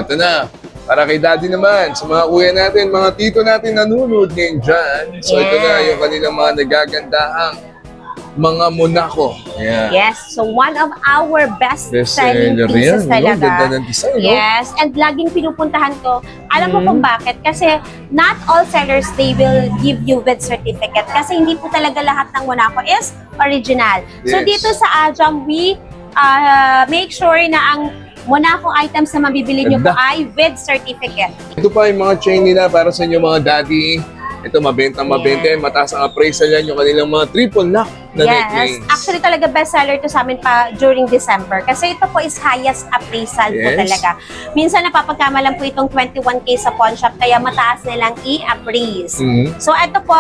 ito na. Para kay Daddy naman, sa mga kuya natin, mga tito natin nanonood ngayon dyan. So ito na yung kanilang mga nagagandahang mga Monaco. Ayan. Yes, so one of our best-selling pieces talaga. Ganda ng design, yes, and laging pinupuntahan ko. Alam mo kung bakit? Kasi not all sellers, they will give you with certificate. Kasi hindi po talaga lahat ng Monaco is original. Yes. So dito sa Ajam, we make sure na ang Monaco items na mabibili nyo po ay with certificate. Ito pa yung mga chain nila para sa inyo mga daddy. Ito mabenta, mataas ang appraisal yan, yung kanilang mga triple lock na necklace. Actually talaga bestseller to sa amin pa during December kasi ito po is highest appraisal po talaga. Minsan napapagkamalan po itong 21K sa pawn shop kaya mataas nilang i-appraise. So ito po,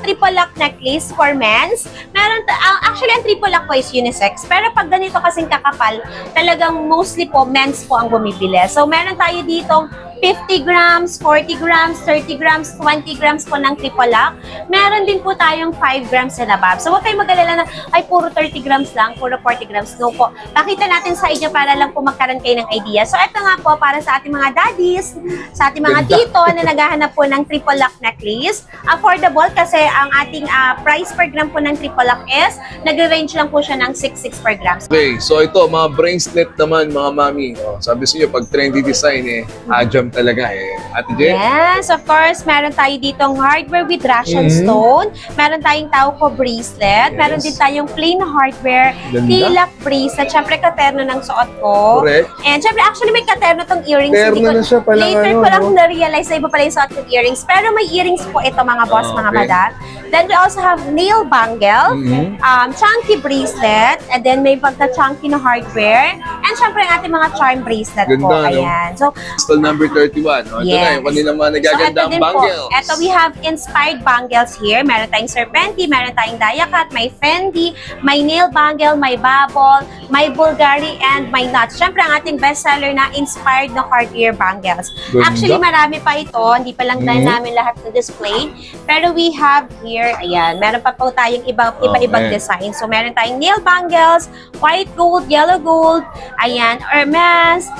triple lock necklace for men's. Meron, actually ang triple lock po is unisex pero pag ganito kasing kakapal, talagang mostly po men's po ang bumibili. So meron tayo ditong 50 grams, 40 grams, 30 grams, 20 grams po ng triple lock. Meron din po tayong 5 grams and above. So huwag kayong mag-alala na, ay puro 30 grams lang, puro 40 grams. No po. Pakita natin sa inyo para lang po magkaroon kayo ng idea. So ito nga po para sa ating mga daddies, sa ating mga tito na naghahanap po ng triple lock necklace. Affordable kasi ang ating price per gram po ng triple lock is nag-range lang po siya ng 6.6 per grams. Okay, so ito mga bracelet naman mga mami. Oh, sabi sa inyo pag trendy design Ajam talaga Ate Jen? Yes, of course. Meron tayo ditong hardware with Russian stone. Meron tayong Tauco bracelet. Meron din tayong plain hardware, tilak bracelet. Siyempre, katerno ng suot ko. Correct. And siyempre, actually may katerno tong earrings. Terno na siya pala. Later ko lang na-realize na iba pala yung suot ng earrings. Pero may earrings po ito mga boss, mga madam. Then we also have nail bangle, chunky bracelet, and then may pagka-chunky na hardware. And syempre ang ating mga charm bracelet po. Ayan. So, stall number 31. Ito na yung kanilang mga nagagandang bangles. Ito we have inspired bangles here. Meron tayong serpenti, meron tayong diacat, may Fendi, may nail bangle, may bubble, may Bulgari, and may nuts. Syempre ang ating bestseller na inspired na Cartier bangles. Actually marami pa ito. Hindi pa lang namin lahat na display. Pero we have here, ayan, meron pa po tayong iba-ibang design. So meron tayong nail bangles, white gold, yellow gold, ayan, Hermes,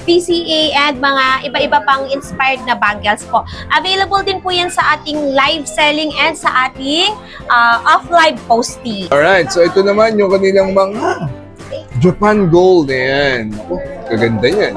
PCA, and mga iba-iba pang inspired na bangles po. Available din po yan sa ating live selling and sa ating off-live posting. Alright, so ito naman yung kanilang mga Japan Gold. Ayan. Kaganda yan.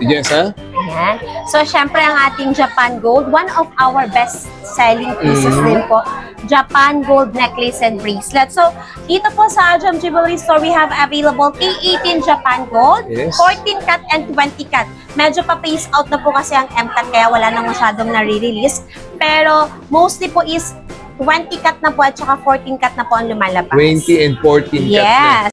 Yes, ha? Ayan. So, syempre ang ating Japan Gold, one of our best-selling pieces din po. Japan Gold necklace and bracelet. So, dito po sa Ajam Jewelry Store, we have available K18 Japan Gold, 14 cut and 20 cut. Medyo pa-phase out na po kasi ang M-cut kaya wala nang masyadong nare-release. Pero, mostly po is 20 cut na po at saka 14 cut na po ang lumalabas. 20 and 14 cut na. Yes.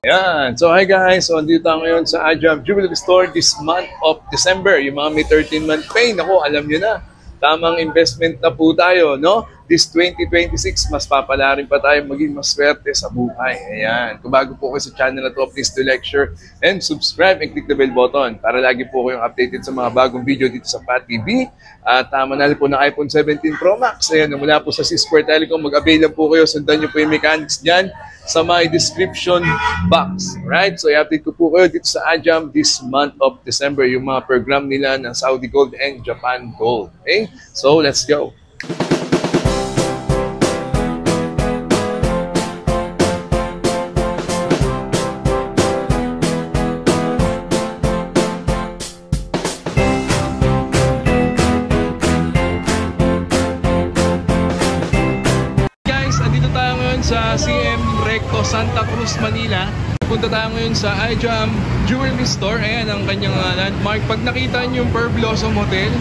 Yan. So, hi guys. So, andito tayo ngayon sa Ajam Jewelry Store this month of December. Yung mga may 13-month pay, naku, alam nyo na. Tamang investment na po tayo, no? This 2026, mas papalarin pa tayo maging maswerte sa buhay. Ayan. Kung bago po kayo sa channel na to, please do like, share, and subscribe and click the bell button para lagi po kayong updated sa mga bagong video dito sa Pat TV. At manalo po ng iPhone 17 Pro Max. Ayan, mula po sa C-Square Telecom, mag-avail lang po kayo. Sundan nyo po yung mechanics dyan sa my description box. Right? So, i-update ko po kayo dito sa Ajam this month of December, yung mga program nila ng Saudi Gold and Japan Gold. Okay? So, let's go. Sa CM Recto Santa Cruz, Manila. Punta tayo ngayon sa Ajam Jewelry Store. Ayan ang kanyang landmark. Pag nakita nyo yung Pearl Blossom Hotel,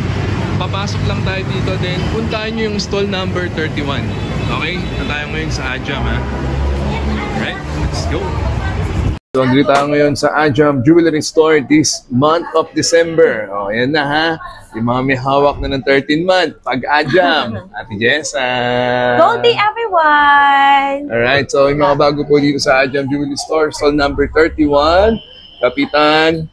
papasok lang tayo dito din. Puntahan nyo yung stall number 31. Okay? Punta tayo ngayon sa Ajam, ha? Alright, let's go. So, andito tayo ngayon sa Ajam Jewelry Store this month of December. O, ayan na, ha? Yung mga may hawak na ng 13-month, pag-Ajam. Ate Jessa. Gold day, everyone! Alright, so yung mga bago po dito sa Ajam Jewelry Store, stall number 31, Kapitan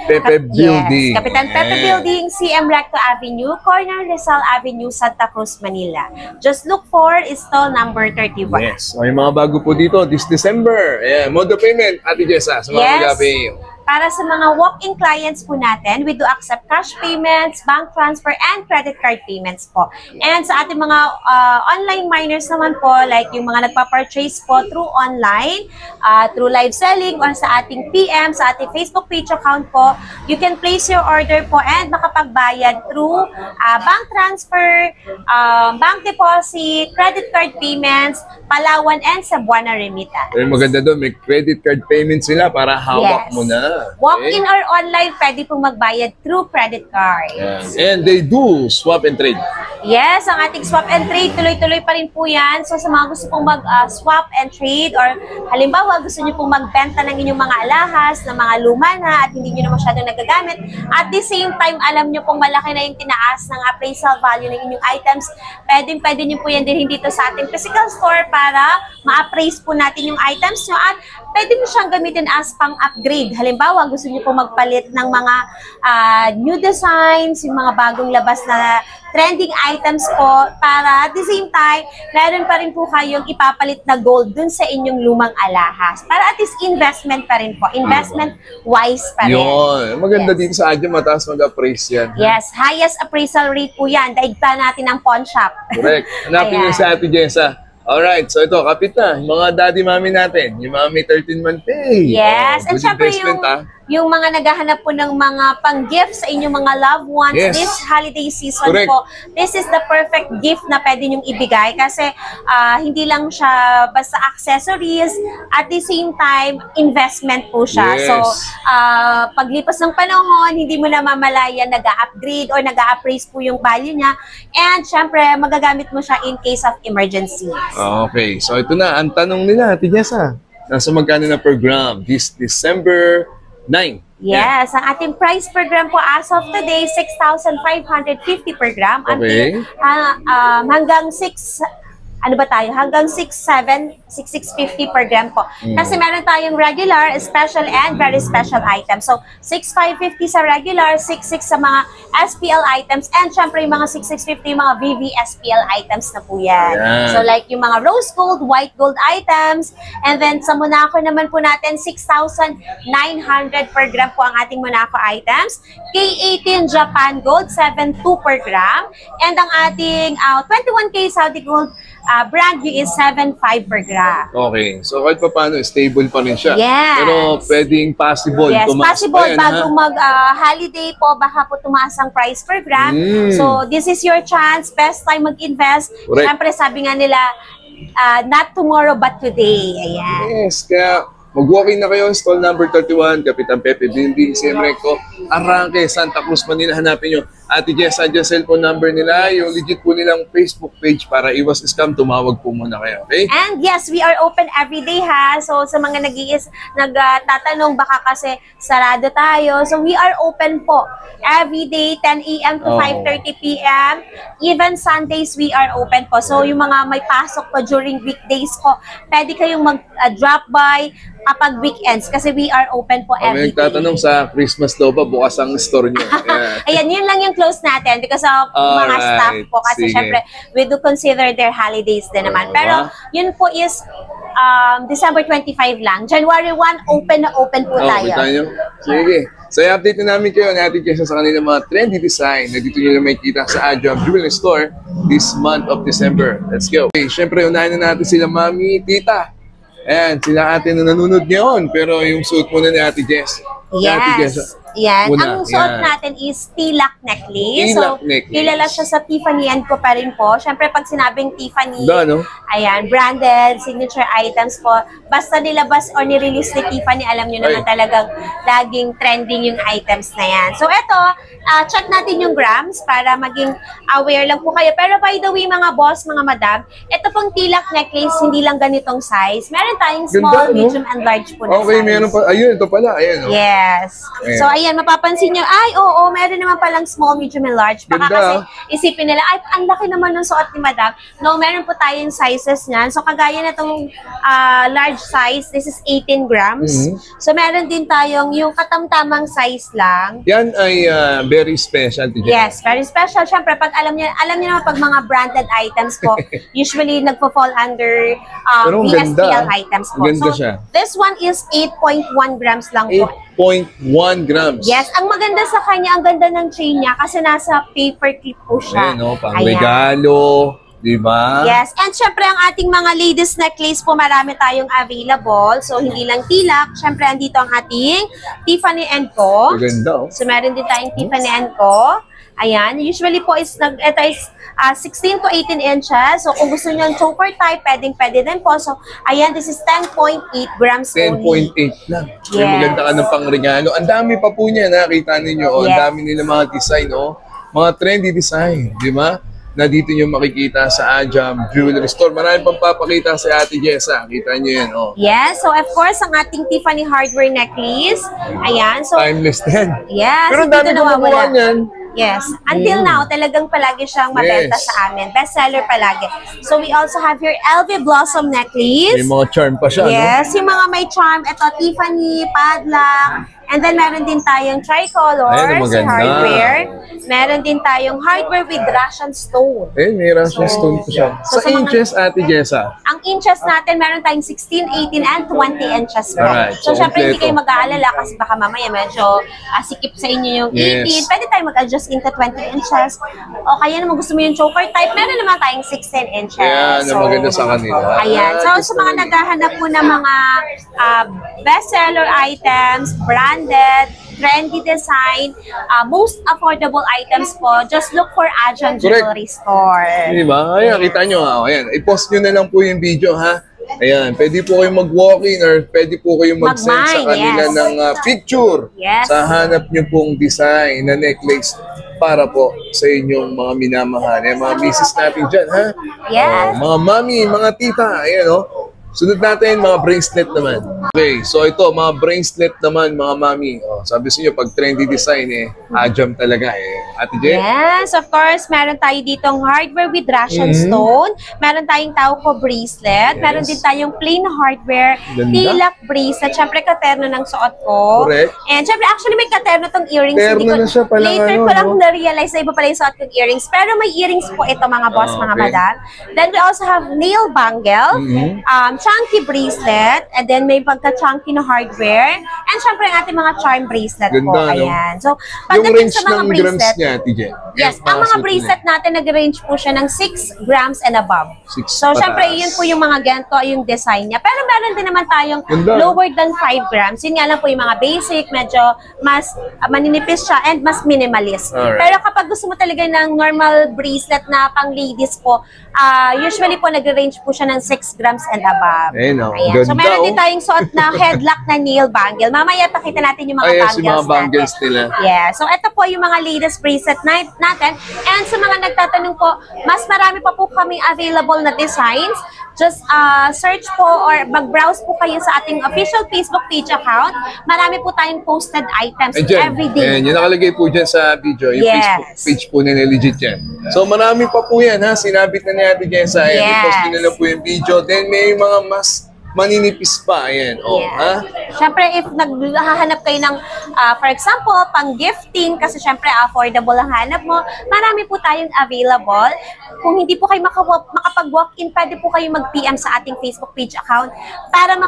Pepe Building. Kapitan Pepe Building, CM Recto Avenue, corner Rizal Avenue, Santa Cruz, Manila. Just look for stall number 31. Yes, so yung mga bago po dito this December. Ayan, mode of payment, Ate Jessa, sa mga mag-pay. Para sa mga walk-in clients po natin, we do accept cash payments, bank transfer, and credit card payments po. And sa ating mga online miners naman po, like yung mga nagpa-purchase po through online, through live selling, or sa ating PM, sa ating Facebook page account po, you can place your order po and makapagbayad through bank transfer, bank deposit, credit card payments, Palawan, and Cebuana remittance. Maganda doon, may credit card payment sila para hawak mo na. Walk-in or online, pwede pong magbayad through credit card. And they do swap and trade. Yes, ang ating swap and trade, tuloy-tuloy pa rin po yan. So sa mga gusto pong mag-swap and trade, or halimbawa gusto nyo pong magbenta ng inyong mga alahas na mga luma na at hindi nyo na masyadong nagagamit, at the same time, alam nyo pong malaki na yung tinaas ng appraisal value ng inyong items, pwede nyo po yan din dito sa ating physical store para ma-appraise po natin yung items nyo, at pwede nyo siyang gamitin as pang-upgrade. Halimbawa, gusto nyo po magpalit ng mga new designs, yung mga bagong labas na trending items po, para at the same time, meron pa rin po kayong ipapalit na gold dun sa inyong lumang alahas. Para at least investment pa rin po. Investment-wise pa rin. Yun. Maganda dito sa atin, mataas mag-appraise yan. Yes, highest appraisal rate po yan. Daig pa natin ng pawn shop. Correct. Hanapin nyo sa Ate Jessa. Alright, so ito, kapit na. Yung mga daddy mami natin, yung mga may 13-month pay. Yes, and syempre yung mga naghahanap po ng mga pang-gift sa inyong mga loved ones this holiday season po, this is the perfect gift na pwede nyong ibigay kasi hindi lang siya basta accessories, at the same time, investment po siya. So, paglipas ng panahon, hindi mo na mamalayan nag-upgrade or nag-appraise po yung value niya, and syempre, magagamit mo siya in case of emergency. Okay, so ito na, ang tanong nila, Ate Jessa, nasa magkano na per gram this December 9? Yes, ang ating price per gram po as of today, 6,550 per gram. Okay. Hanggang 6,650 per gram po. Kasi meron tayong regular, special, and very special items. So, 6,550 sa regular, 6,600 sa mga SPL items, and syempre yung mga 6,650 mga VV SPL items na po yan. So, like yung mga rose gold, white gold items, and then sa Monaco naman po natin, 6,900 per gram po ang ating Monaco items. K18 Japan Gold, 7,200 per gram, and ang ating 21K Saudi Gold brand new is 7,500 per gram. Okay. So, kahit pa paano, stable pa rin siya. Yes. Pero, pwedeng possible. Yes, possible. Bago mag-holiday po, baka po tumaas ang price per gram. So, this is your chance. Best time mag-invest. Siyempre, sabi nga nila, not tomorrow, but today. Ayan. Yes. Kaya, mag-walk-in na kayo, stall number 31, Kapitan Pepe Building, Siemreco, Arranque, Santa Cruz, Manila. Hanapin nyo. Ate Jessa, dyan cellphone number nila, yung legit po nilang Facebook page para iwas scam, tumawag po muna kayo, okay? And yes, we are open every day ha. So sa mga nagtatanong baka kasi sarado tayo. So we are open po every day, 10 a.m. to 5:30 p.m. Even Sundays we are open po. So yung mga may pasok po during weekdays po, pwede kayong mag-drop by kapag weekends kasi we are open po every day. Tatanong sa Christmas daw ba, bukas ang store nyo. Ayan, yun lang yung close natin because of mga staff po kasi syempre we do consider their holidays din naman. Pero yun po is December 25 lang. January 1, open na open po tayo. Sige. So i-update na namin kayo natin kasi sa kanila mga trendy design na dito nyo na makikita sa Ajam Jewelry Store this month of December. Let's go. Okay, syempre unahin na natin sila Mami, Tita. Ayan, sila ate na nanonood ngayon, pero yung suit muna ni Ate Jess. Yes. Yan. Ang suot natin is Tilak necklace. So, kilala siya sa Tiffany & Co pa rin po. Siyempre, pag sinabing Tiffany, ayan, branded, signature items po. Basta nilabas o nirelease ni Tiffany, alam nyo naman talagang laging trending yung items na yan. So, eto, check natin yung grams para maging aware lang po kayo. Pero by the way, mga boss, mga madam, ito pong Tilak necklace, hindi lang ganitong size. Meron tayong small, medium, and large po na size. Okay, meron pa. Ayun, ito pala. Ayan, yes. So, ayan, mapapansin nyo, ay, oo, meron naman palang small, medium, and large. Baka kasi isipin nila, ay, ang laki naman ng suot ni madam. No, meron po tayong sizes niyan. So, kagaya na itong large size, this is 18 grams. So, meron din tayong yung katamtamang size lang. Yan ay very special. Yes, very special. Siyempre, pag alam niyo naman pag mga branded items po, usually nagpo-fall under VSPL items po. Ganda so, siya. this one is 8.1 grams lang po. 10.1 grams. Yes, ang maganda sa kanya, ang ganda ng chain niya kasi nasa paper clip po siya. Ayan, pang regalo, di ba? Yes, and syempre ang ating mga ladies necklace po, marami tayong available. So, hindi lang tilak. Syempre, andito ang ating Tiffany & Co. Maganda, So, meron din tayong Tiffany & Co. Ayan, usually po ito is 16 to 18 inches. So, kung gusto nyo yung choker type, pwede din po. So, ayan, this is 10.8 grams 10.8 lang. Yes. May maganda ka ng pangregalo. Ang dami pa po niya, nakita ninyo. Ang dami nila mga design, mga trendy design, di ba? Na dito nyo makikita sa Ajam Jewelry Store. Maraming pang papakita si Ate Jessa. Kita nyo yan, Yes, so of course, ang ating Tiffany hardware necklace. Ayan, so... Timeless din. Yes, pero dami gumawa niyan. Yes. Until now, talagang palagi siyang mabenta sa amin. Bestseller palagi. So, we also have your LV Blossom necklace. May mga charm pa siya, Yes, yung mga may charm. Ito, Tiffany, padlock. And then, meron din tayong tricolor, hardware. Meron din tayong hardware with Russian stone. May Russian stone po siya. Sa inches, Ate Jessa? Ang inches natin, meron tayong 16, 18, and 20 inches po. Alright, so, syempre, hindi kayo mag-aalala kasi baka mamaya medyo sikip sa inyo yung 18. Pwede tayo mag-adjust into 20 inches. O kaya naman gusto mo yung choker type, meron naman tayong 16 inches. Yan, so, maganda sa kanila. Ayan. So, sa mga naghahanap po ng mga bestseller items, branded, trendy design, most affordable items po, just look for Ajam Jewelry Store. Diba? Ayan, kita nyo ha. Ayan, i-post nyo na lang po yung video ha. Ayan, pwede po kayong mag-walk-in or pwede po kayong mag-send sa kanila ng picture sa hanap nyo pong design na necklace para po sa inyong mga minamahal. Ayan, mga misis natin dyan ha. Yes. Mga mami, mga tita, ayan sunod natin, mga bracelet naman. Okay, so ito, mga bracelet naman, mga mami. Sabi sa inyo, pag trendy design, Ajam talaga Ate Jen? Yes, of course. Meron tayo ditong hardware with Russian stone. Meron tayong Tauco bracelet. Meron din tayong plain hardware, tilak bracelet. Siyempre, katerno ng suot ko. Correct. And siyempre, actually, may katerno tong earrings. Terno na siya pala. Later ko lang na-realize na iba pala yung suot kong earrings. Pero may earrings po ito, mga boss, mga madam. Then, we also have nail bangle. Chunky bracelet, and then may pagka-chunky na hardware, and syempre ang ating mga charm bracelet po. Ayan. So, pagdating sa mga bracelet, niya, TJ. Yes, ang mga bracelet natin nag-range po siya ng 6 grams and above. So, syempre, yun po yung mga ganito, yung design niya. Pero meron din naman tayong lower than 5 grams. Yun nga lang po yung mga basic, medyo mas maninipis siya and mas minimalist. Pero kapag gusto mo talaga ng normal bracelet na pang ladies po, usually po nag-range po siya ng 6 grams and above. Ayan. So, meron din tayong suot na headlock na nail bangle. Mamaya, pakita natin yung mga bangles yung mga bangles nila. Yeah. So, ito po yung mga latest bracelet natin. And sa mga nagtatanong po, mas marami pa po kaming available na designs. Just search po or mag-browse po kayo sa ating official Facebook page account. Marami po tayong posted items every day. Ayan, yung nakalagay po dyan sa video. Yung Facebook page po nila, legit yan. So, marami pa po yan ha. Sinabit na ni Ate Jessa. Ayan, i-post nyo na lang po yung video. Then, may mga mas maninipis pa. Ayan. Ha? Siyempre, if naghahanap kayo ng, for example, pang-gifting, kasi siyempre, affordable ang hanap mo, marami po tayong available. Kung hindi po kayo makapag-walk-in, pwede po kayo mag-PM sa ating Facebook page account para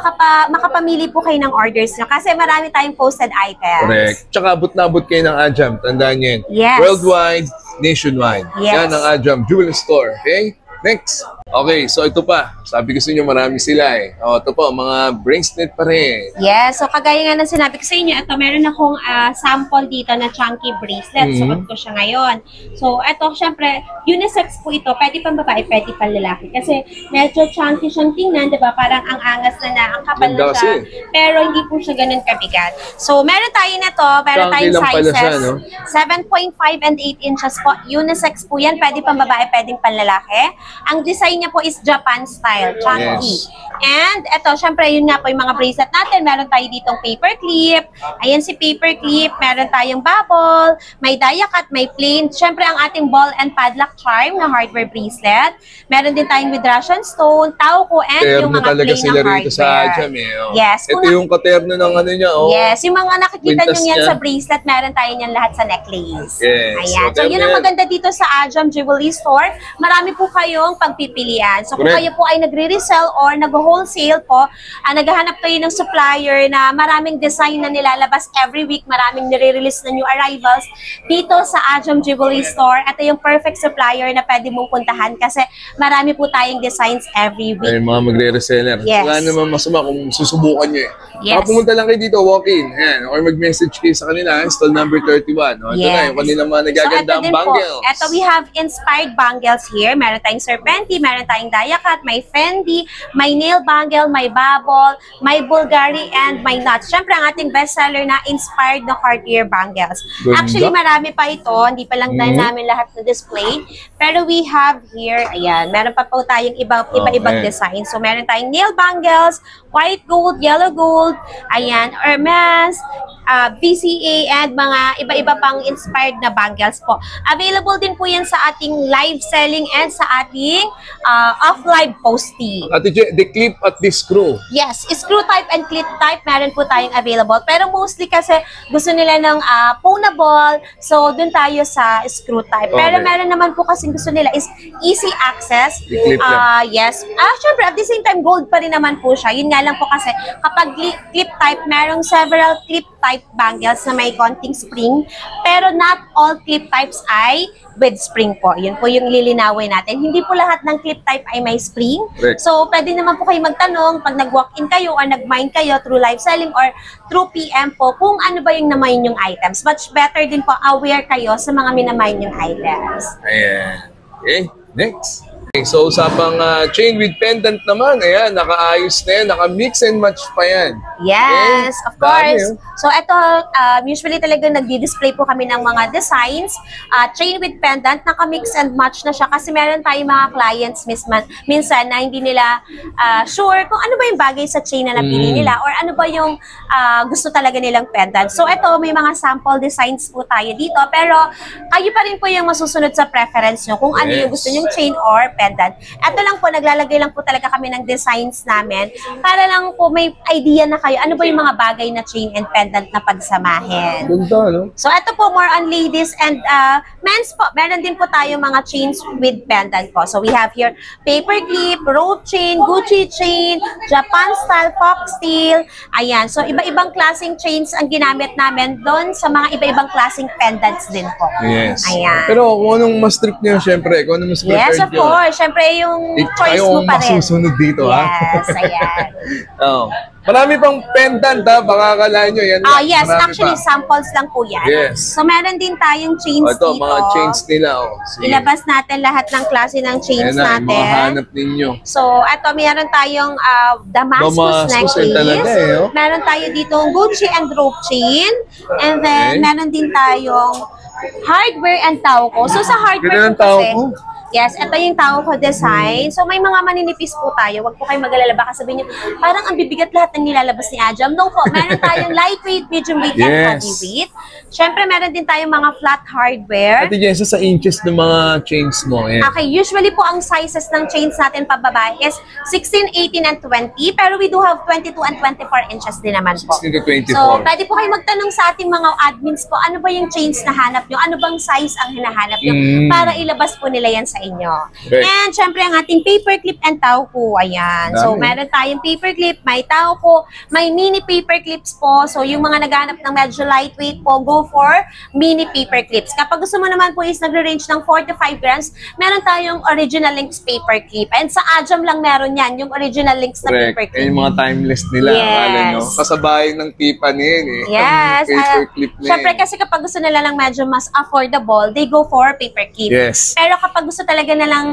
makapamili po kayo ng orders nyo. Kasi marami tayong posted items. Correct. Tsaka abot na abot kayo ng Ajam. Tandaan nyo yan. Worldwide, nationwide. Yan ang Ajam Jewelry Store. Okay? Next. Okay, so ito pa. Sabi ko sa inyo, marami sila ito po, mga bracelet pa rin. Yes, so kagaya nga ng sinabi ko sa inyo, ito meron akong sample dito na chunky bracelet. Suot ko siya ngayon. So, ito, syempre, unisex po ito. Pwede pang babae, pwede pang lalaki. Kasi medyo chunky siyang tingnan, diba? Parang ang angas na ang kapal na siya. Pero hindi po siya ganun kabigat. So, meron tayo na to. Meron tayong sizes. 7.5 and 8 inches po. Unisex po yan. Pwede pang babae, pwedeng pang lalaki. Ang design niya po is Japan style, chunky. And ito, syempre, yun nga po yung mga bracelet natin. Meron tayo ditong paper clip. Ayan si paper clip. Meron tayong bubble. May dia cut, may plain. Syempre, ang ating ball and padlock charm na hardware bracelet. Meron din tayong with Russian stone, Tauco, and yung mga plain na hardware. Sa Ajam, Yes. Ito yung katerno ng ano niya. Yes, yung mga nakikita nyo yan sa bracelet, meron tayo yan lahat sa necklace. Yes. Ayan. So, yun ang maganda dito sa Ajam Jewelry Store. Marami po kayong pagpipili pagpipilian. So kung Correct. kayo po ay nagre-resell or nag-wholesale po, naghahanap kayo ng supplier na maraming design na nilalabas every week, maraming nire-release na new arrivals dito sa Ajam Jewelry Store. Ito yung perfect supplier na pwede mong puntahan kasi marami po tayong designs every week. Ay, mga magre-reseller. Yes. Wala naman masama kung susubukan nyo eh. Yes. Baka pumunta lang kayo dito, walk-in. Ayan. Or mag-message kayo sa kanila, stall number 31. O, ito Yes. na, yung kanilang mga nagagandang ito din bangles. Po, ito we have inspired bangles here. Meron tayong serpenti, meron tayong diacut, may Fendi, may nail bangle, may bubble, may Bulgari, and may nuts. Siyempre, ang ating bestseller na inspired na Cartier bangles. Ganda. Actually, marami pa ito. Hindi pa lang dahil namin lahat na display. Pero we have here, ayan, meron pa po tayong iba-ibang design. So, meron tayong nail bangles, white gold, yellow gold, ayan, Hermes, BCA, and mga iba-iba pang inspired na bangles po. Available din po yan sa ating live selling and sa ating off-live posting. Ate Je, the clip at the screw. Yes, screw type and clip type, meron po tayong available. Pero mostly kasi gusto nila ng pwnable, so dun tayo sa screw type. Pero Okay. meron naman po kasi gusto nila is easy access. I-clip lang. Yes. Syempre, at the same time, gold pa rin naman po siya. Yun nga lang po kasi kapag clip type, merong several clip type bangles na may konting spring. Pero not all clip types ay with spring po. Yun po yung lilinawin natin. Hindi po lahat ng clip type ay may spring. Correct. So, pwede naman po kayo magtanong pag nag-walk-in kayo or nag-mine kayo through live selling or through PM po kung ano ba yung na-mine yung items. Much better din po aware kayo sa mga minamine yung items. Ayan. Okay, next. Okay, so usapang chain with pendant naman, ayan, nakaayos na yan, naka-mix and match pa yan. Yes, Okay. of course. Dami, So ito, usually talaga nagdi-display po kami ng mga designs. Chain with pendant, naka-mix and match na siya kasi meron tayong mga clients minsan na hindi nila sure kung ano ba yung bagay sa chain na napili nila or ano ba yung gusto talaga nilang pendant. So ito, may mga sample designs po tayo dito pero kayo pa rin po yung masusunod sa preference nyo kung ano yung gusto nyong chain or pendant. Ito lang po, naglalagay lang po talaga kami ng designs namin para lang po may idea na kayo ano ba yung mga bagay na chain and pendant na pagsamahin. Ganda, no? So, ito po, more on ladies and men's po. Meron din po tayo mga chains with pendant po. So, we have here paper clip, rope chain, Gucci chain, Japan style, fox steel. Ayan. So, iba-ibang klaseng chains ang ginamit namin doon sa mga iba-ibang klaseng pendants din po. Yes. Ayan. Pero kung anong mas trip niyo, syempre, kung anong mas preferred Yes, of nyo, course. Siyempre, yung choice kayo mo ang pa rin. masusunod dito, ha? Yes, ayan. Oh. Marami pang pendant, ha? Baka akala nyo, yan lang. Yes, Marami actually, pa. samples lang po yan. Yes. So, meron din tayong chains Ito, dito. mga chains nila, oh. Sige. Ilabas natin lahat ng klase ng chains Ayan na, yung mga natin. hanap ninyo. So, ito, meron tayong Damascus Damascus necklace. talaga, eh, oh. Meron tayo dito Gucci and rope chain. And then, Okay. meron din tayong hardware and tauko. So, sa hardware Ganda ng po kasi, tauko. yes, ito yung tauko design. So, may mga maninipis po tayo. Huwag po kayo mag-alala. Baka sabihin nyo, parang ang bibigat lahat ng nilalabas ni Ajam. No po, meron tayong lightweight, medium weight, and Yes. heavyweight. Siyempre, meron din tayong mga flat hardware. Ate Jessa, sa inches ng mga chains mo, ayan. Okay, usually po ang sizes ng chains natin pababae is 16, 18, and 20. Pero we do have 22 and 24 inches din naman po. 16 to 24. So, pwede po kayo magtanong sa ating mga admins po, ano ba yung chains na hanap nyo? Ano bang size ang hinahanap nyo? Para ilabas po nila yan sa inyo. Correct. And syempre, ang ating paper clip and tauko, ayan. So, Dami. meron tayong paper clip, may tauko, may mini paper clips po. So, yung mga naghanap ng medyo lightweight po, go for mini paper clips. Kapag gusto mo naman po is nagre-range ng 4 to 5 grams, meron tayong original links paper clip. And sa Ajam lang meron yan, yung original links na Correct. paper clip. Yung mga timeless nila. Yes. Akala nyo. Kasabay ng Tiffany yun eh. Yes. Paper clip na Syempre yun. kasi kapag gusto nila lang medyo mas affordable, they go for paper clip. Yes. Pero kapag gusto talaga na lang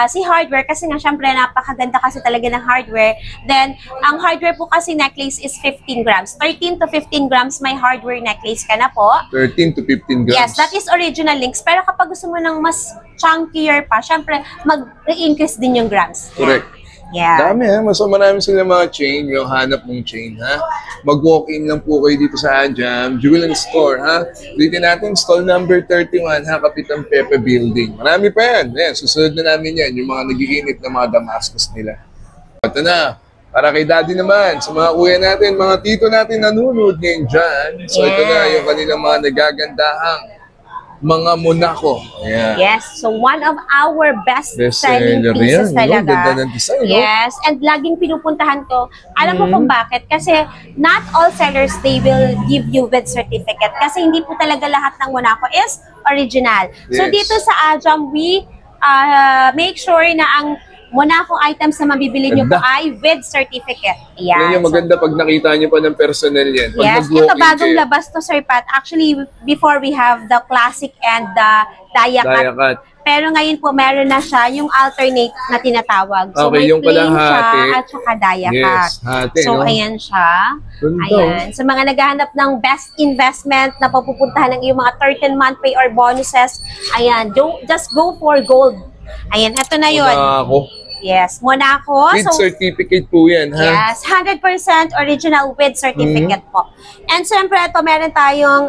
si hardware, kasi nga syempre napakaganda kasi talaga ng hardware, then ang hardware po kasi necklace is 15 grams. 13 to 15 grams may hardware necklace ka na po. 13 to 15 grams. Yes, that is original links. Pero kapag gusto mo ng mas chunkier pa, syempre mag-increase din yung grams. Correct. Yeah. Dami ha. Mas marami sila mga chain. Yung hanap mong chain ha. Mag-walk-in lang po kayo dito sa Ajam Jewelry Store ha. Dito natin stall number 31 ha. Kapitan Pepe Building. Marami pa yan. Ayan, susunod na namin yan. Yung mga nagiginit na mga Damascus nila. Ito na. Para kay daddy naman, sa mga kuya natin, mga tito natin nanonood ngayon dyan. So ito na yung kanilang mga nagagandahang mga Monaco. Ayan. Yes, so one of our best-selling Bestseller pieces yan, no? talaga. Ganda ng design, no? Yes, and laging pinupuntahan ko. Alam mo kung bakit? Kasi not all sellers, they will give you with certificate. Kasi hindi po talaga lahat ng Monaco is original. So Yes. dito sa Ajam, we make sure na ang Monaco items na mabibili nyo po Ganda. ay with certificate. Yan yung maganda pag nakita nyo pa ng personnel yan. Pag Yes, nag-walk-in ito bagong kayo, labas to, Sir Pat. Actually, before we have the classic and the Daya cut. Daya cut. Pero ngayon po, meron na siya yung alternate na tinatawag. So, Okay, may yung pala plain siya hati. at saka Daya Yes, cut. hati, So, no? ayan siya. Ganda. Ayan. Sa mga naghahanap ng best investment na papupuntahan ng iyong mga 13-month pay or bonuses, ayan, just go for gold. Ayan, ito na yun. Monaco. Yes, Monaco. With So, certificate po yan, ha? yes, 100% original with certificate po. And syempre, ito meron tayong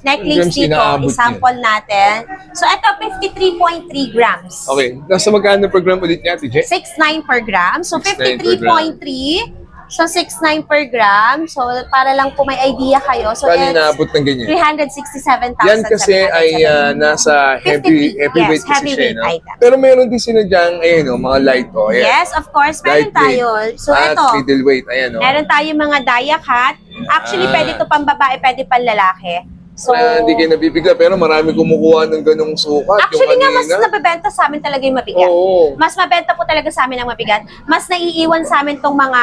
necklace Grams dito. inaabot I-sample natin. So, ito 53.3 grams. Okay. Nasa magkano per gram ulit niya, Ate Je? 6.9 per gram. So, 6.9 per gram. 53.3. So, 6.9 per gram. So, para lang po may idea kayo. So, Kano it's inaabot ng ganyan? 367,000. Yan kasi ay nasa 53, heavyweight yes, kasi siya, heavyweight no? item. Pero meron din sila dyan, ayan, no, mga light, oh. Ayan. Yes, of course. Light Meron tayo. So, at ito. middleweight, ayan, oh. Meron tayo mga Daya cut. Actually, pwede ito pang babae, pwede pang lalaki. So, Hindi kayo nabibigla, pero marami kumukuha ng ganong sukat. actually nga, yung mas kanina. nabebenta sa amin talaga yung mabigat. Oo. Mas mabenta po talaga sa amin ang mabigat. Mas naiiwan sa amin tong mga,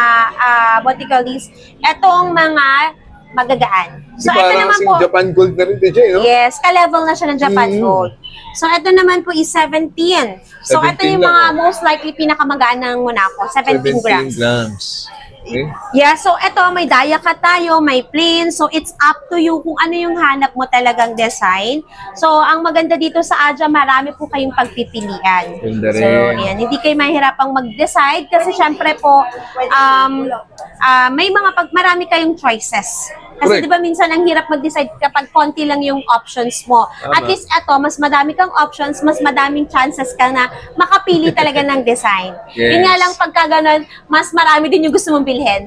what you call this, etong mga magagaan. So, ito Parang naman kasing po, Japan Gold na rin, TJ, no? yes, ka-level na siya ng Japan Gold. So, ito naman po is 17. So, ito 17 yung mga lang, most likely pinakamagaan ng Monaco, 17 grams. grams. Okay. Yeah, so ito, may Daya cut tayo, may plain. So, it's up to you kung ano yung hanap mo talagang design. So, ang maganda dito sa Aja, marami po kayong pagpipilian. Ganda So, rin. yan, hindi kayo mahirapang mag-decide kasi syempre po, may marami kayong choices. Kasi Correct. di ba minsan ang hirap mag-decide kapag konti lang yung options mo. Tama. At least ito, mas madami kang options, mas madaming chances ka na makapili talaga ng design. Yes. Yun nga lang pagka ganun, mas marami din yung gusto mong bilhin.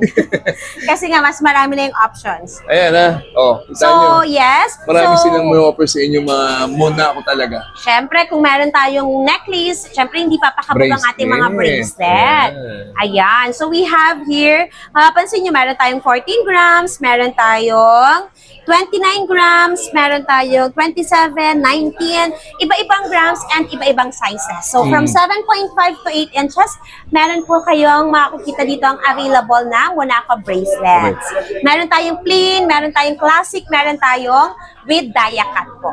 Kasi nga, mas marami na yung options. Ayan, ha? Oh, kita So, nyo. yes. Marami so, silang may offer sa inyo, mga Monaco talaga. syempre, kung meron tayong necklace, syempre hindi papakabog ang ating mga bracelet. Ayan. So, we have here, mapapansin nyo, meron tayong 14 grams, meron tayong 29 grams, meron tayong 27, 19, iba-ibang grams and iba-ibang sizes. So, from 7.5 to 8 inches, meron po kayong makikita dito ang available na Monaco bracelets. Meron tayong plain, meron tayong classic, meron tayong with Daya cut po.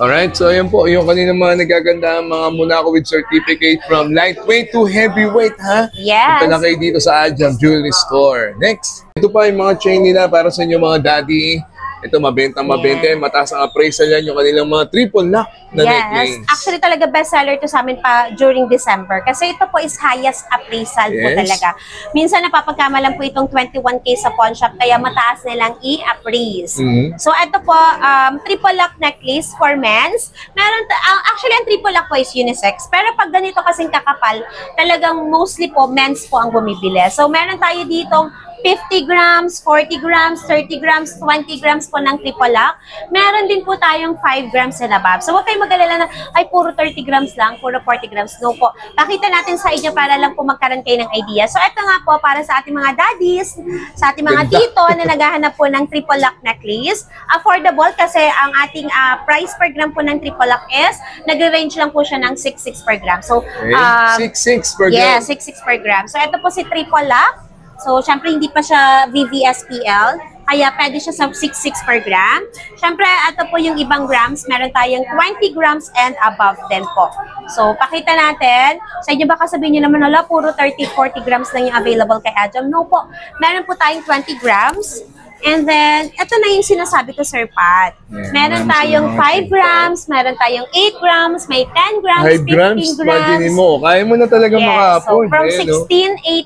Alright, so ayan po, yung kanina mga nagaganda mga Monaco with certificate from lightweight to heavyweight, ha? Yes. Punta na kayo dito sa Ajam Jewelry Store. Next, ito pa yung mga chain nila para sa inyo mga daddy. Ito, mabenta, Yeah. mataas ang appraisal yan, yung kanilang mga triple lock na necklace. Actually talaga bestseller to sa amin pa during December. Kasi ito po is highest appraisal po Yes. talaga. Minsan napapagkamalan po itong 21K sa pawn shop, kaya mataas nilang i-appraise. So ito po, triple lock necklace for men's. Meron, actually ang triple lock po is unisex. Pero pag ganito kasing kakapal, talagang mostly po men's po ang bumibili. So meron tayo ditong 50 grams, 40 grams, 30 grams, 20 grams po ng triple lock. Meron din po tayong 5 grams and above. So, huwag kayong mag-alala na, ay, puro 30 grams lang, puro 40 grams. No po. Pakita natin sa inyo para lang po magkaroon kayo ng idea. So, ito nga po, para sa ating mga daddies, sa ating mga Ganda. tito na naghahanap po ng triple lock necklace. Affordable kasi ang ating price per gram po ng triple lock is, nagre-range lang po siya ng 6.6 per gram. So, Okay. 6.6 per gram. yeah, 6.6 per gram. So, ito po si triple lock. So, syempre, hindi pa siya VVSPL. Kaya, pwede siya sa 6.6 per gram. Syempre, ito po yung ibang grams. Meron tayong 20 grams and above din po. So, pakita natin. Sa inyo baka sabihin nyo naman, wala, puro 30-40 grams lang yung available kay Ajam. No po. Meron po tayong 20 grams. And then, ito na yung sinasabi ko, Sir Pat. Yeah, Meron marami tayong silang mga 5 grams, meron tayong 8 grams, may 10 grams, 5 grams, 15 grams. imagine mo. Kaya mo na talaga Yes, maka-afford. so from eh, no? 16,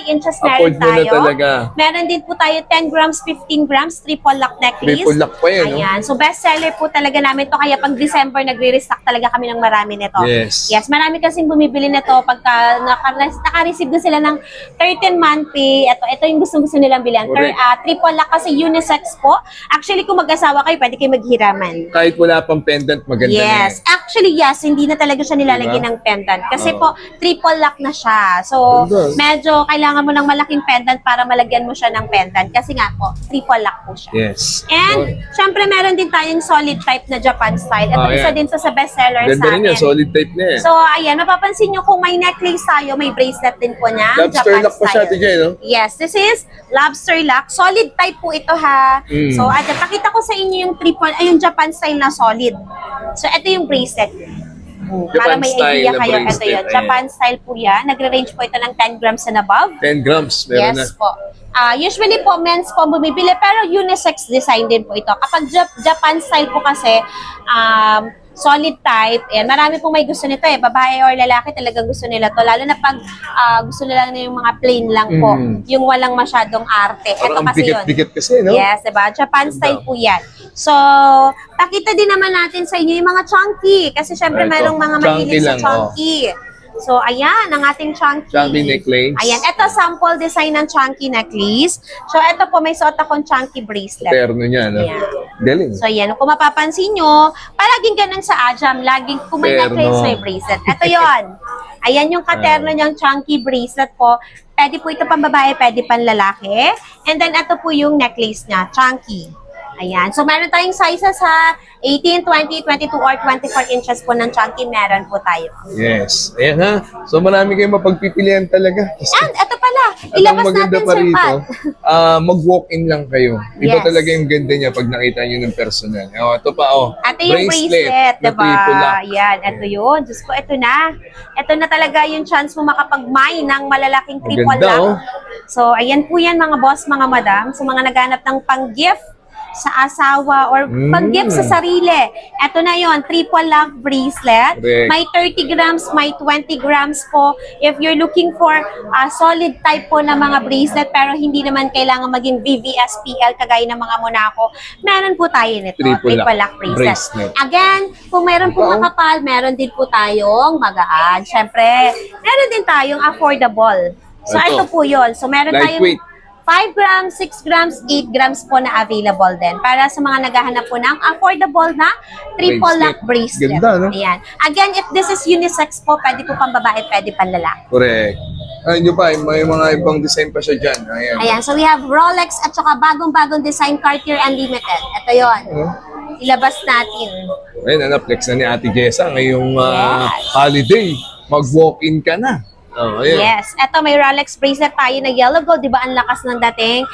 18, 20 inches meron Afford mo na tayo. talaga. Meron din po tayo 10 grams, 15 grams, triple lock necklace. Triple lock pa yan, no? Ayan. So best seller po talaga namin to. Kaya pag December, nagre-restock talaga kami ng marami nito. Yes. Yes, marami kasing bumibili nito pagka naka-receive na sila ng 13-month pay. Ito yung gusto nilang bilhan. Correct. Triple lock lock kasi unisex po. Actually, kung mag-asawa kayo, pwede kayo maghiraman. Kahit wala pang pendant, maganda na yan. Yes. Actually, yes. Hindi na talaga siya nilalagyan ng pendant. Kasi po, triple lock na siya. So, medyo kailangan mo ng malaking pendant para malagyan mo siya ng pendant. Kasi nga po, triple lock po siya. Yes. And, syempre, meron din tayong solid type na Japan style. Ito, isa din to sa bestseller ganda sa amin. Rin yan. Solid type na yan. So, ayan, mapapansin nyo kung may necklace tayo, may bracelet din po niya. Lobster Japan lock pa siya, TJ, no? Yes, this is lobster lock. Solid type po ito, ha. So, pakita ko sa inyo yung yung Japan style na solid. So, ito yung bracelet. Para may idea kayo, ito yun. Japan style po yan. Nagre-range po ito ng 10 grams and above. 10 grams, meron yes po. Usually po, men's po bumibili, pero unisex design din po ito. Kapag Japan style po kasi, solid type, yan, marami pong may gusto nito eh. Babae or lalaki talagang gusto nila to. Lalo na pag gusto nila na yung mga plain lang po. Yung walang masyadong arte. Ito kasi yun. Bigat kasi, no? Yes, diba? Japan style po yan. So, pakita din naman natin sa inyo yung mga chunky. Kasi syempre mayroong mga mahilig sa chunky. So, ayan, ang ating chunky. Chunky necklace. Ayan, ito sample design ng chunky necklace. So, ito po, may suot akong chunky bracelet. Terno niya, no? Ayan. Galing. So, ayan, kung mapapansin nyo, palaging ganun sa Ajam, laging kung may necklace, may bracelet. Ito yon. Ayan yung katerno niyang chunky bracelet po. Pwede po ito pang babae, pwede pang lalaki. And then, ito po yung necklace niya, chunky. Ayan. So, meron tayong sizes ha. 18, 20, 22, or 24 inches po ng chunky. Meron po tayo. Yes. Ayan ha. So, marami kayong mapagpipilian talaga. And, ito pala. Ilabas natin, Sir Pat. Mag-walk-in lang kayo. Iba talaga yung ganda niya pag nakita nyo ng personal. Ito pa, Ito yung bracelet, diba? Ayan. Ito yun. Diyos ko, ito na. Ito na talaga yung chance mo makapag-mine ng malalaking triple lock. So, ayan po yan mga boss, mga madam. So, mga naghanap ng pang-gift sa asawa or pag-gift sa sarili. Ito na yon, triple lock bracelet. May 30 grams, may 20 grams po. If you're looking for a solid type po na mga bracelet pero hindi naman kailangan maging VVSPL kagaya ng mga Monaco, meron po tayo nito. Triple lock bracelet. Again, kung meron po makapal, meron din po tayong magaan. Siyempre, meron din tayong affordable. So, ito po yun. So, meron tayong 5 grams, 6 grams, 8 grams po na available din. Para sa mga naghahanap po ng affordable na triple lock bracelet. Ganda, no? Ayan. Again, if this is unisex po, pwede po pang babae, pwede pang lalaki. Correct. Ayun pa, may mga ibang design pa siya dyan. Ayan. So we have Rolex at saka bagong-bagong design Cartier Unlimited. Ito yon. Ilabas natin. Ayun, flex na ni Ate Jessa ngayong holiday. Mag-walk-in ka na. Yes. Ito, may Rolex bracelet tayo na yellow gold. Diba, ang lakas ng dating?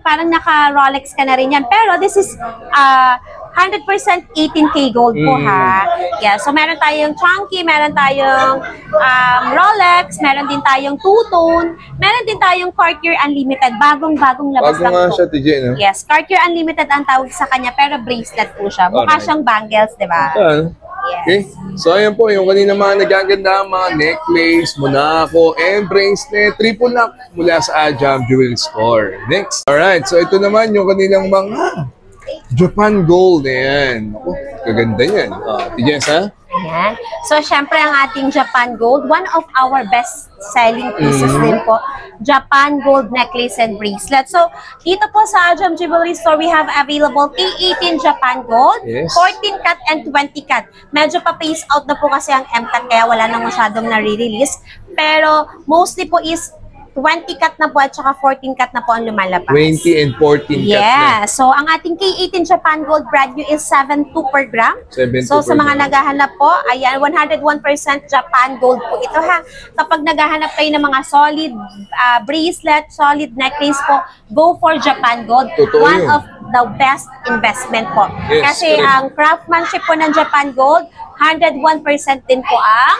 Parang naka-Rolex ka na rin yan. Pero this is 100% 18K gold po, ha? Yeah. So, meron tayong chunky, meron tayong Rolex, meron din tayong two-tone, meron din tayong Cartier Unlimited. Bagong-bagong labas lang po. Siya, TJ, no? Yes. Cartier Unlimited ang tawag sa kanya, pero bracelet po siya. Mukha siyang bangles, diba? Yes. Okay. So, ayan po, yung kanina mga nagaganda, mga necklace, Monaco, and bracelet, triple lock mula sa Ajam Jewelry Store. Next. Alright, so ito naman yung kanilang mga Japan Gold. Ayan. Ako, kaganda yan. Tijes, ha? Ayan. So, syempre, ang ating Japan Gold, one of our best-selling pieces din po, Japan Gold necklace and bracelet. So, dito po sa Ajam Jewelry Store, we have available K18 Japan Gold, 14 cut and 20 cut. Medyo pa-phase out na po kasi ang M-cut, kaya wala nang masyadong nare-release. Pero, mostly po is 20 cut na po at saka 14 cut na po ang lumalabas. 20 and 14 cut na. So, ang ating K18 Japan Gold brand new is 7.2 per gram. 7.2 so, sa mga naghahanap po, ayan, 101% Japan Gold po ito, ha. Kapag naghahanap kayo ng mga solid bracelet, solid necklace po, go for Japan Gold. One of the best investment po. Kasi ang craftsmanship po ng Japan Gold, 101% din po ang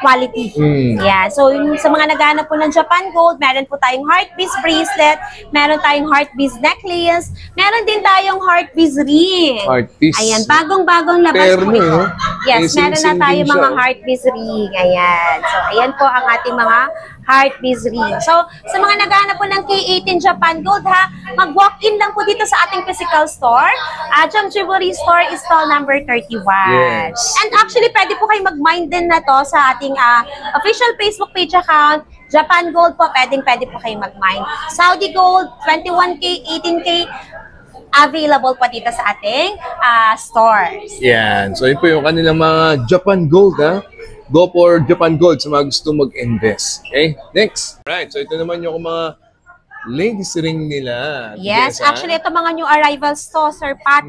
quality. Yeah. So, sa mga naghahanap po ng Japan Gold, meron po tayong heart piece bracelet, meron tayong heart piece necklace, meron din tayong heart piece ring. Heart piece. Ayan, bagong-bagong labas po ito. Yes, meron na tayong mga heart piece ring. Ayan. So, ayan po ang ating mga heart piece ring. So, sa mga naghahanap po ng K18 Japan Gold, ha, mag-walk-in lang po dito sa ating physical store. Ajam Jewelry Store is stall number 31. And actually, pwede po kayo mag-mind din na to sa ating official Facebook page account, Japan Gold po, pwede po kayong mag-mine. Saudi Gold, 21K, 18K, available po dito sa ating stores. Yan. So, yun po yung kanilang mga Japan Gold, ha? Go for Japan Gold sa mga gusto mag-invest. Okay? Next. Right. So, ito naman yung mga ladies ring nila. Yes. Actually, ito mga new arrivals to, Sir Pat.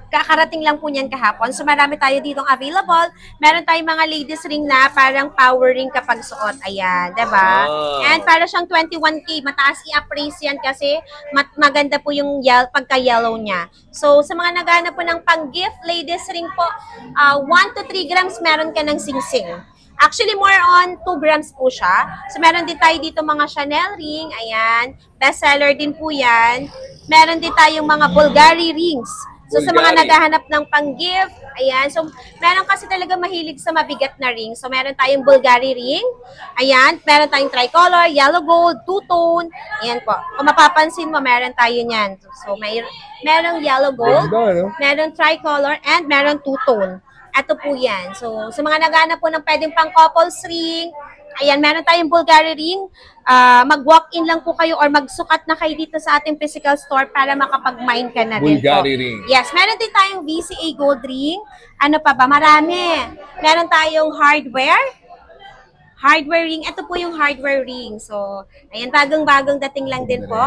Kakarating lang po niyan kahapon. So, marami tayo ditong available. Meron tayong mga ladies ring na parang power ring kapag suot. Ayan, diba? And para siyang 21K. Mataas i-appraise yan kasi maganda po yung pagka-yellow niya. So, sa mga naghanap po ng pang-gift, ladies ring po, 1 to 3 grams meron ka ng sing-sing. Actually, more on 2 grams po siya. So, meron din tayo dito mga Chanel ring. Ayan. Bestseller din po yan. Meron din tayong mga Bulgari rings. So, sa mga naghahanap ng pang-gift, ayan. So, meron kasi talaga mahilig sa mabigat na ring. So, meron tayong Bulgari ring. Ayan. Meron tayong tricolor, yellow gold, two-tone. Ayan po. Kung mapapansin mo, meron tayo niyan. So, merong yellow gold, meron tricolor, and meron two-tone. Ito po yan. So, sa mga naghahanap po ng pwedeng pang-couples ring, ayan, meron tayong Bulgari ring. Mag-walk-in lang po kayo or magsukat na kayo dito sa ating physical store para makapag-mine ka na din po. Bulgari ring. Yes, meron din tayong VCA gold ring. Ano pa ba? Marami. Meron tayong hardware ring. Ito po yung hardware ring. So, ayan, bagong-bagong dating lang din po.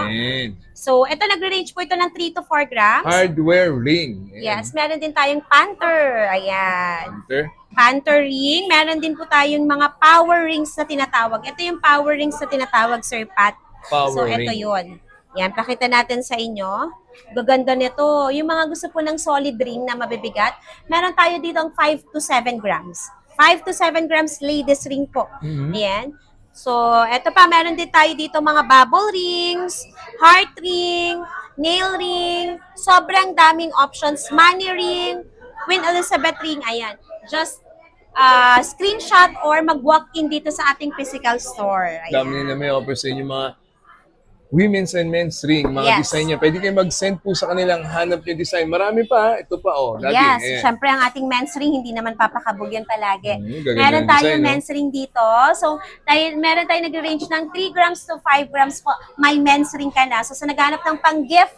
So, ito nagre-range po ito ng 3 to 4 grams. Hardware ring. Ayan. Yes, meron din tayong Panther. Ayan. Panther ring. Meron din po tayong mga power rings na tinatawag. Ito yung power rings na tinatawag, Sir Pat. So, ito yun. Yan, pakita natin sa inyo. Gaganda nito. Yung mga gusto po ng solid ring na mabibigat, meron tayo dito ang 5 to 7 grams. 5 to 7 grams ladies ring po. Ayan. So, ito pa, meron din tayo dito mga bubble rings, heart ring, nail ring, sobrang daming options, money ring, Queen Elizabeth ring, ayan. Just screenshot or mag-walk-in dito sa ating physical store. Ayan. Dami nila may offer sa inyo mga women's and men's ring, mga design niya. Pwede kayo mag-send po sa kanilang hanap yung design. Marami pa, ito pa lagi. Yes, syempre ang ating men's ring, hindi naman papakabog yan palagi. Meron tayong men's ring dito. So, meron tayong nag-range ng 3 grams to 5 grams po. May men's ring ka na. So, sa naghanap ng pang-gift,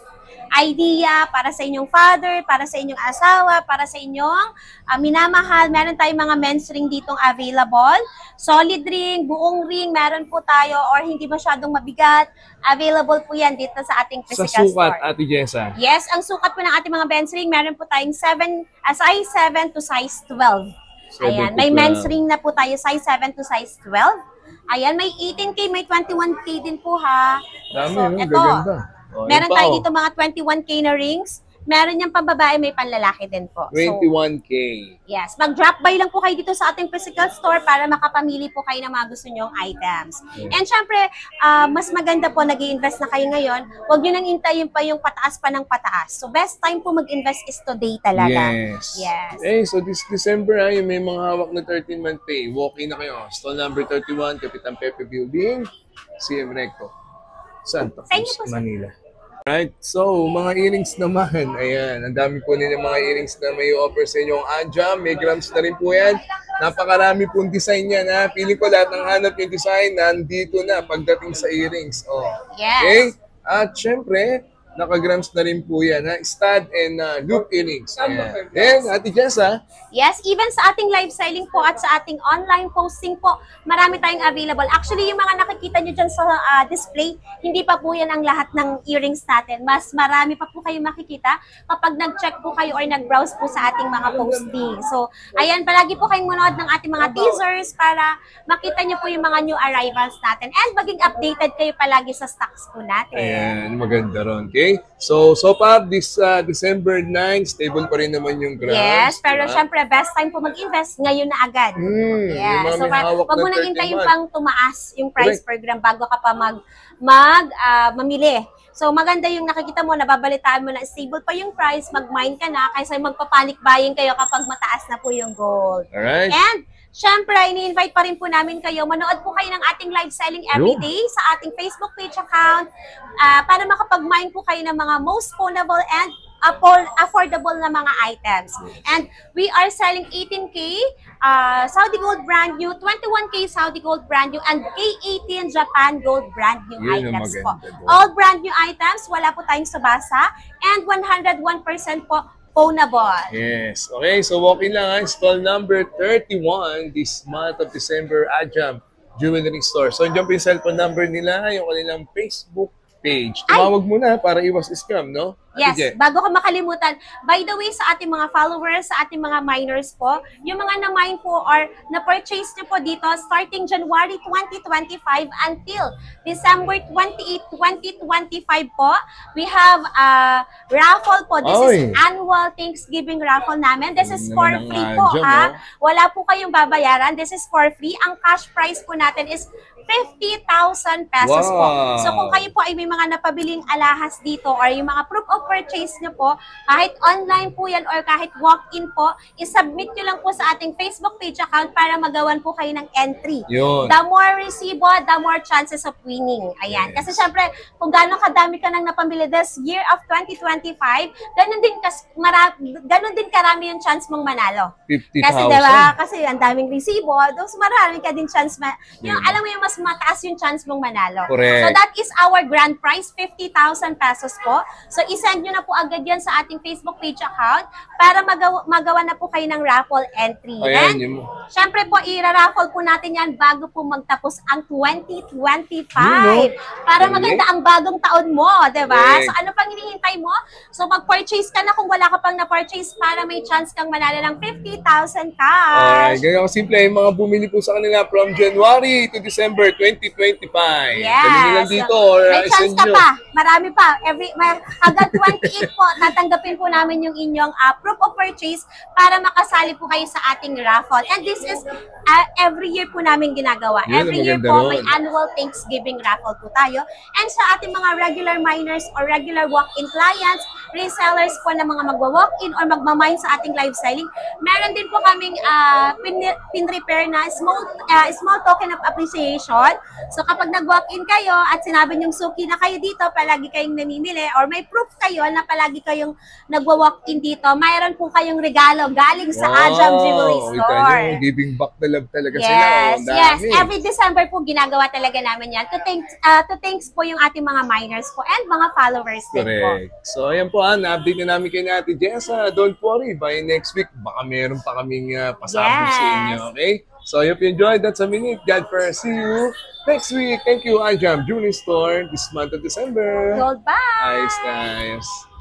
idea para sa inyong father, para sa inyong asawa, para sa inyong minamahal. Meron tayong mga men's ring ditong available. Solid ring, buong ring, meron po tayo or hindi masyadong mabigat. Available po yan dito sa ating physical store. Sa sukat, Ate Jessa? Yes, ang sukat po ng ating mga men's ring, meron po tayong size 7 to size 12. Ayan, may men's ring na po tayo, size 7 to size 12. Ayan, may 18K, may 21K din po ha. Dami, so, ito. Gaganda. Meron tayo dito mga 21K na rings. Meron niyang pambabae, may panlalaki din po. 21K. So, yes. Mag-drop by lang po kayo dito sa ating physical store para makapamili po kayo ng mga gusto nyong items. And syempre, mas maganda po nag-i-invest na kayo ngayon. Huwag nyo nang intayin pa yung pataas pa ng pataas. So, best time po mag-invest is today talaga. Yes. So this December, yung may mga hawak na 13-month pay. Walk-in na kayo. Stall number 31, Kapitan Pepe Building, CM Recto, Santa Cruz, Manila. Right, so mga earrings naman, ayan, ang dami po nila mga earrings na may offer sa inyong Ajam, may grams na rin po yan, napakarami pong design yan ha, piling ko lahat ng hanap yung design, nandito na pagdating sa earrings, Okay, at syempre, naka-grams na rin po yan ha, stud and loop earrings, ayan, Ate Jessa. Yes, even sa ating live selling po at sa ating online posting po, marami tayong available. Actually, yung mga nakikita nyo dyan sa display, hindi pa po yan ang lahat ng earrings natin. Mas marami pa po kayo makikita kapag nag-check po kayo or nag-browse po sa ating mga posting. So, ayan, palagi po kayong manood ng ating mga teasers para makita nyo po yung mga new arrivals natin and maging updated kayo palagi sa stocks po natin. Ayan, maganda ron. Okay? So far, this December 9, stable pa rin naman yung grams. Yes, pero syempre, best time po mag-invest ngayon na agad. Yeah. So, wag mo nang hintayin pang tumaas yung price per gram bago ka pa mamili. So, maganda yung nakikita mo, nababalitaan mo na stable pa yung price, mag-mine ka na, kaysa magpapanic buying kayo kapag mataas na po yung gold. Alright. And, syempre, ini-invite pa rin po namin kayo. Manood po kayo ng ating live selling everyday sa ating Facebook page account para makapag-mine po kayo ng mga most phonable and affordable na mga items. And we are selling 18K Saudi Gold brand new, 21K Saudi Gold brand new, and K18 Japan Gold brand new items po. All brand new items, wala po tayong subasa, and 101% po ownable. Yes. Okay, so walk-in lang ha. Stall number 31 this month of December, Ajam Jewelry Store. So, dyan po yung cellphone number nila, yung kanilang Facebook page. Tumawag muna para iwas scam, no? Yes, bago ko makalimutan, by the way, sa ating mga followers, sa ating mga miners po, yung mga na-mine po or na-purchase nyo po dito starting January 2025 until December 28, 2025 po, we have a raffle po. This is annual Thanksgiving raffle namin. This is for free po, ha? Wala po kayong babayaran. This is for free. Ang cash prize po natin is 50,000 pesos po. So kung kayo po ay may mga napabiling alahas dito or yung mga proof of purchase nyo po, kahit online po yan or kahit walk-in po, isubmit nyo lang po sa ating Facebook page account para magawan po kayo ng entry. Yun. The more resibo, the more chances of winning. Ayan. Kasi syempre, kung gano'ng kadami ka nang napamili this year of 2025, ganun din karami yung chance mong manalo. 50,000. Kasi diba, kasi ang daming resibo, those marami ka din chance, yung alam mo yung mas mataas yung chance mong manalo. Correct. So that is our grand prize, 50,000 pesos po. So isend nyo na po agad yan sa ating Facebook page account para magawa na po kayo ng raffle entry. Ayan, and syempre po, i-raffle po natin yan bago po magtapos ang 2025. Para maganda ang bagong taon mo, diba? So ano pang hinihintay mo? So mag-purchase ka na kung wala ka pang na-purchase para may chance kang manalo ng 50,000 cash. Alright, ganyan simple. Yung mga bumili po sa kanila from January to December 2025. Yes. Dali nila dito. May chance ka pa. Marami pa. Hanggang 28 po, tatanggapin po namin yung inyong proof of purchase para makasali po kayo sa ating raffle. And this is every year po namin ginagawa. Every year po, may annual Thanksgiving raffle po tayo. And sa ating mga regular miners or regular walk-in clients, resellers po na mga magwa-walk-in or magmamine sa ating live selling, meron din po kaming pin-repair na small token of appreciation. So kapag nag-walk-in kayo at sinabi niyong suki na kayo dito, palagi kayong namimili or may proof kayo na palagi kayong nagwa-walk-in dito, mayroon po kayong regalo galing sa Ajam Jewelry Store. Giving back na love talaga sila. Yes. Every December po ginagawa talaga namin yan. To thanks po yung ating mga miners po and mga followers din po. So ayan po, na-update na namin kayo natin. Jessa, don't worry. By next week, baka meron pa kaming pasabog sa inyo. Okay? So I hope you enjoyed. That's a minute. God first. See you next week. Thank you, Ajam Jewelry Store this month of December. Goodbye. Nice.